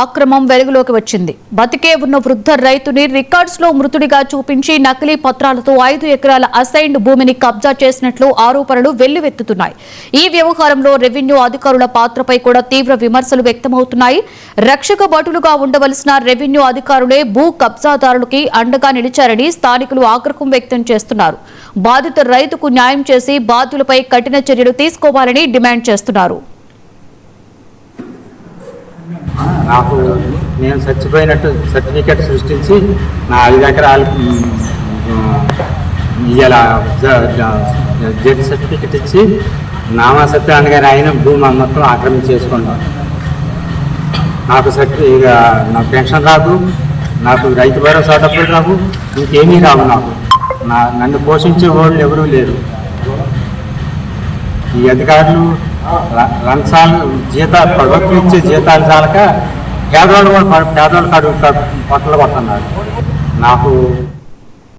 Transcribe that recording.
అక్రమం వెలుగులోకి వచ్చింది. బతికే ఉన్న వృద్ధ రైతుని రికార్డ్స్ లో మృతుడిగా చూపించి నకిలీ పత్రాలతో 5 ఎకరాల అసైన్డ్ భూమిని కబ్జా చేసినట్లు ఆరోపణలు వెల్లువెత్తుతున్నాయి. ఈ వ్యవహారంలో రెవెన్యూ అధికారుల పాత్రపై కూడా తీవ్ర విమర్శలు వ్యక్తమవుతున్నాయి. రక్షక భటులుగా ఉండవలసిన రెవెన్యూ అధికారులే భూ కబ్జాదారులకి అండగా నిలిచారని స్థానికులు ఆగ్రహం వ్యక్తం చేస్తున్నారు. బాధిత రైతుకు న్యాయం చేసి బాధ్యులపై కఠిన చర్యలు తీసుకోవాలని డిమాండ్ చేస్తున్నారు. నాకు నేను చచ్చిపోయినట్టు సర్టిఫికెట్ సృష్టించి నా 5 ఎకరాలకి ఇలా జడ్జి సర్టిఫికెట్ ఇచ్చి నామా సత్యనారాయణ గారు అయిన భూమి మొత్తం ఆక్రమించేసుకున్నాను. నాకు ఇక నాకు పెన్షన్ రాదు, నాకు రైతు భరోసా డబ్బులు రావు, ఇంకేమీ రావు. నన్ను పోషించే వాళ్ళు ఎవరూ లేరు. ఈ అధికారులు లంచాలు జీతాలు ప్రభుత్వం ఇచ్చే జీతాలు చాలక పేదవాళ్ళు కూడా పేదవాళ్ళకి అడుగు పట్టలు పడుతున్నారు. నాకు